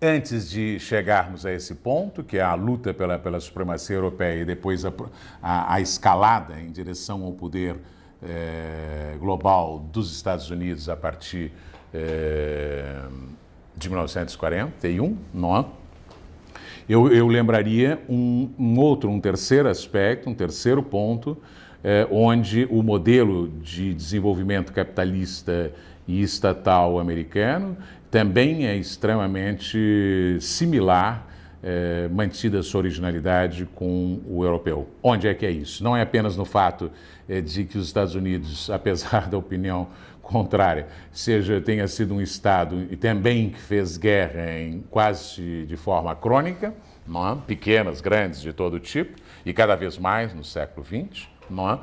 Antes de chegarmos a esse ponto, que é a luta pela supremacia europeia e depois a escalada em direção ao poder global dos Estados Unidos a partir de 1941, não é? Eu lembraria um terceiro aspecto, um terceiro ponto, onde o modelo de desenvolvimento capitalista e estatal americano também é extremamente similar, mantida sua originalidade com o europeu. Onde é que é isso? Não é apenas no fato de que os Estados Unidos, apesar da opinião contrária, tenha sido um Estado e também que fez guerra quase de forma crônica, não é? Pequenas, grandes, de todo tipo, e cada vez mais no século XX, não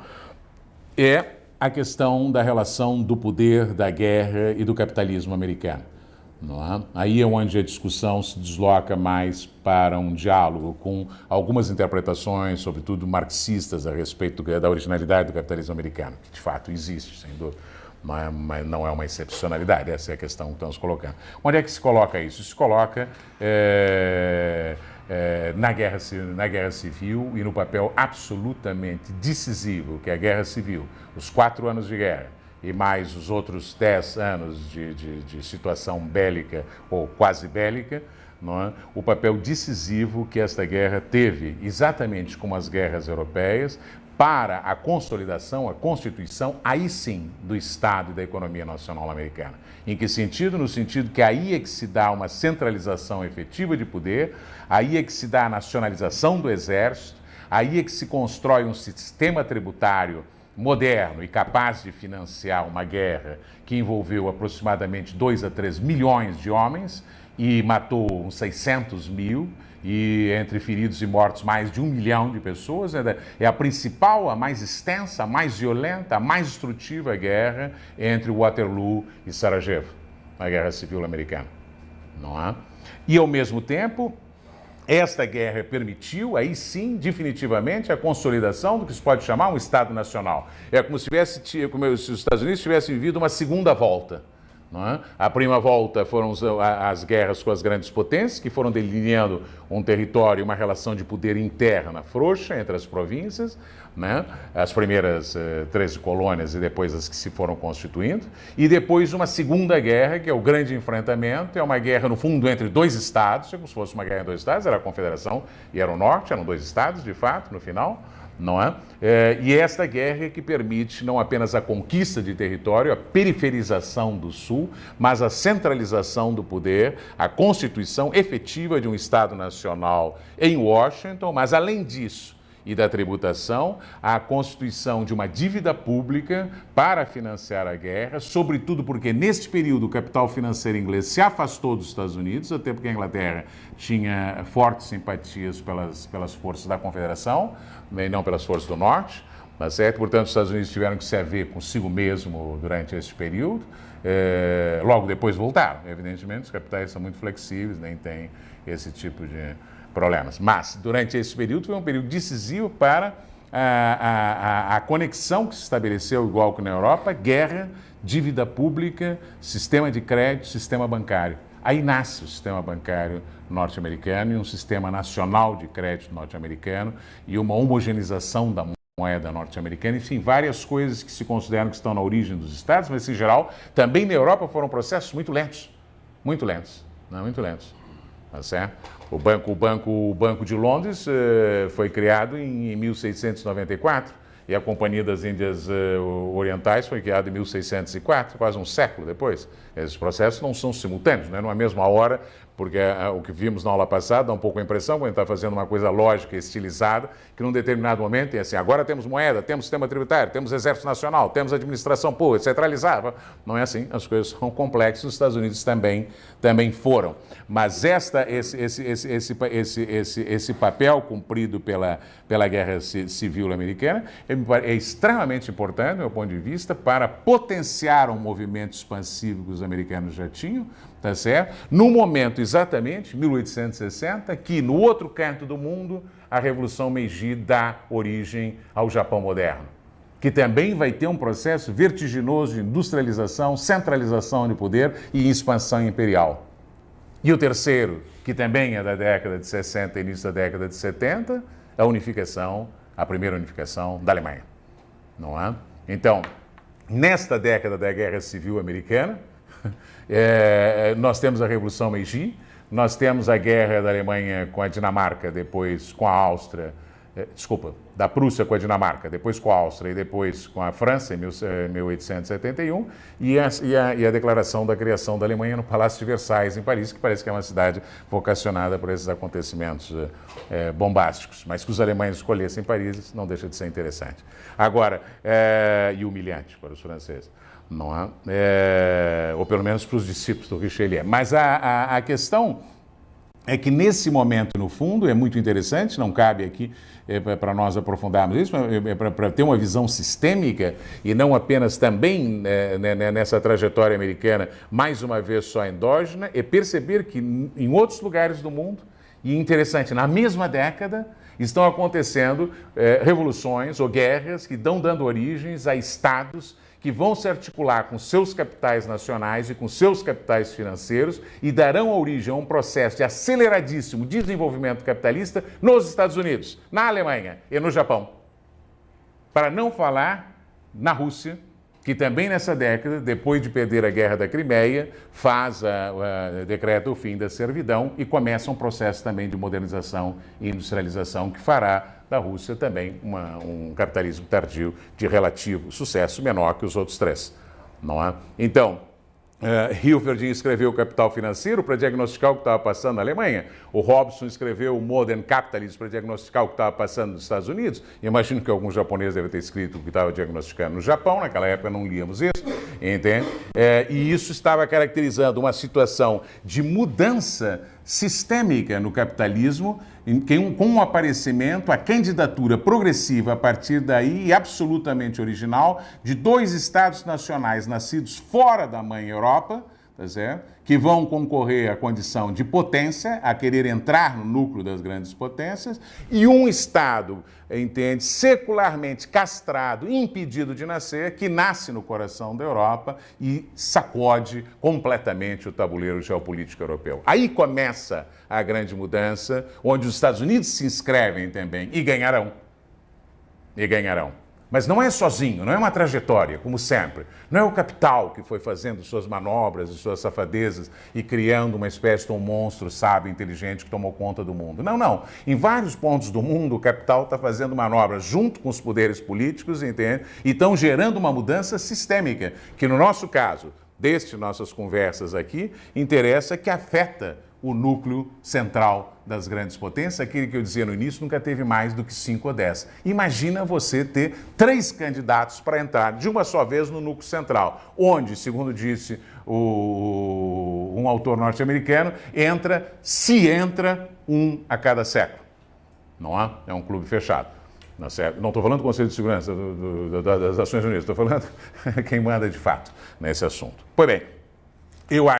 é a questão da relação do poder, da guerra e do capitalismo americano. Não é? Aí é onde a discussão se desloca mais para um diálogo com algumas interpretações, sobretudo marxistas, a respeito da originalidade do capitalismo americano, que de fato existe, sem dúvida, mas não é uma excepcionalidade, essa é a questão que estamos colocando. Onde é que se coloca isso? Se coloca na guerra civil e no papel absolutamente decisivo que é a guerra civil, os 4 anos de guerra, e mais os outros 10 anos de situação bélica ou quase bélica, não é? O papel decisivo que esta guerra teve, exatamente como as guerras europeias, para a consolidação, a constituição, aí sim, do Estado e da economia nacional americana. Em que sentido? No sentido que aí é que se dá uma centralização efetiva de poder, aí é que se dá a nacionalização do exército, aí é que se constrói um sistema tributário moderno e capaz de financiar uma guerra que envolveu aproximadamente 2 a 3 milhões de homens e matou uns 600 mil, e entre feridos e mortos mais de 1 milhão de pessoas. É a principal, a mais extensa, a mais violenta, a mais destrutiva guerra entre Waterloo e Sarajevo, a Guerra Civil Americana. Não é? E, ao mesmo tempo, esta guerra permitiu, aí sim, definitivamente, a consolidação do que se pode chamar um Estado Nacional. É como se os Estados Unidos tivessem vivido uma segunda volta. Não é? A primeira volta foram as guerras com as grandes potências, que foram delineando um território, uma relação de poder interna frouxa entre as províncias, né? As primeiras 13 colônias e depois as que se foram constituindo, e depois uma segunda guerra, que é o grande enfrentamento, é uma guerra, no fundo, entre 2 estados, como se fosse uma guerra em 2 estados, era a Confederação e era o Norte, eram 2 estados, de fato, no final. Não é? E esta guerra é que permite não apenas a conquista de território, a periferização do Sul, mas a centralização do poder, a constituição efetiva de um Estado Nacional em Washington, mas além disso e da tributação, a constituição de uma dívida pública para financiar a guerra, sobretudo porque neste período o capital financeiro inglês se afastou dos Estados Unidos, até porque a Inglaterra tinha fortes simpatias pelas forças da Confederação, e não pelas forças do Norte, tá certo? Portanto, os Estados Unidos tiveram que se haver consigo mesmo durante esse período. Logo depois voltaram, evidentemente, os capitais são muito flexíveis, nem tem esse tipo de problemas. Mas, durante esse período, foi um período decisivo para a conexão que se estabeleceu, igual que na Europa, guerra, dívida pública, sistema de crédito, sistema bancário. Aí nasce o sistema bancário norte-americano e um sistema nacional de crédito norte-americano e uma homogeneização da moeda norte-americana, enfim, várias coisas que se consideram que estão na origem dos Estados, mas, em geral, também na Europa foram processos muito lentos, muito lentos, não, muito lentos. Tá certo? O Banco de Londres foi criado em 1694 e a Companhia das Índias Orientais foi criada em 1604, quase um século depois. Esses processos não são simultâneos, não é numa mesma hora, porque o que vimos na aula passada dá um pouco a impressão, quando a gente está fazendo uma coisa lógica, estilizada, que num determinado momento tem assim, agora temos moeda, temos sistema tributário, temos exército nacional, temos administração pública, centralizada. Não é assim, as coisas são complexas, os Estados Unidos também foram. Mas esse papel cumprido pela Guerra Civil Americana é extremamente importante, do meu ponto de vista, para potenciar um movimento expansivo que os americanos já tinham, tá certo? No momento exatamente, 1860, que no outro canto do mundo a Revolução Meiji dá origem ao Japão moderno, que também vai ter um processo vertiginoso de industrialização, centralização de poder e expansão imperial. E o terceiro, que também é da década de 60 e início da década de 70, a primeira unificação da Alemanha. Não é? Então, nesta década da Guerra Civil Americana, nós temos a Revolução Meiji, nós temos a guerra da Alemanha com a Dinamarca, depois com a Áustria, da Prússia com a Dinamarca, depois com a Áustria e depois com a França, em 1871, e a declaração da criação da Alemanha no Palácio de Versailles, em Paris, que parece que é uma cidade vocacionada por esses acontecimentos bombásticos, mas que os alemães escolhessem Paris não deixa de ser interessante. Agora, e humilhante para os franceses. Não é? Ou pelo menos para os discípulos do Richelieu. Mas a questão é que nesse momento, no fundo, é muito interessante, não cabe aqui para nós aprofundarmos isso, para ter uma visão sistêmica e não apenas também nessa trajetória americana, mais uma vez só endógena, é perceber que em outros lugares do mundo, e interessante, na mesma década, estão acontecendo revoluções ou guerras que estão dando origens a estados que vão se articular com seus capitais nacionais e com seus capitais financeiros e darão origem a um processo de aceleradíssimo desenvolvimento capitalista nos Estados Unidos, na Alemanha e no Japão. Para não falar na Rússia, que também nessa década, depois de perder a Guerra da Crimeia, decreta o fim da servidão e começa um processo também de modernização e industrialização que fará da Rússia também um capitalismo tardio de relativo sucesso menor que os outros três. Não é? Então, Hilferd escreveu o Capital Financeiro para diagnosticar o que estava passando na Alemanha. O Robson escreveu o Modern Capitalism para diagnosticar o que estava passando nos Estados Unidos. Imagino que algum japonês deve ter escrito o que estava diagnosticando no Japão. Naquela época não líamos isso, entende? E isso estava caracterizando uma situação de mudança sistêmica no capitalismo, com o aparecimento, a candidatura progressiva a partir daí e absolutamente original de dois estados nacionais nascidos fora da mãe Europa, tá certo? Que vão concorrer à condição de potência, a querer entrar no núcleo das grandes potências, e um estado, entende, secularmente castrado, impedido de nascer, que nasce no coração da Europa e sacode completamente o tabuleiro geopolítico europeu. Aí começa a grande mudança, onde os Estados Unidos se inscrevem também e ganharão. E ganharão. Mas não é sozinho, não é uma trajetória, como sempre. Não é o capital que foi fazendo suas manobras e suas safadezas e criando uma espécie de um monstro sábio, inteligente, que tomou conta do mundo. Não, não. Em vários pontos do mundo, o capital está fazendo manobras junto com os poderes políticos, entende? E estão gerando uma mudança sistêmica, que no nosso caso, nossas conversas aqui, interessa que afeta o núcleo central das grandes potências, aquele que eu dizia no início, nunca teve mais do que 5 ou 10. Imagina você ter 3 candidatos para entrar de uma só vez no núcleo central, onde, segundo disse um autor norte-americano, se entra um a cada século. Não é? É um clube fechado. Não estou falando do Conselho de Segurança das Nações Unidas, estou falando quem manda de fato nesse assunto. Pois bem, eu acho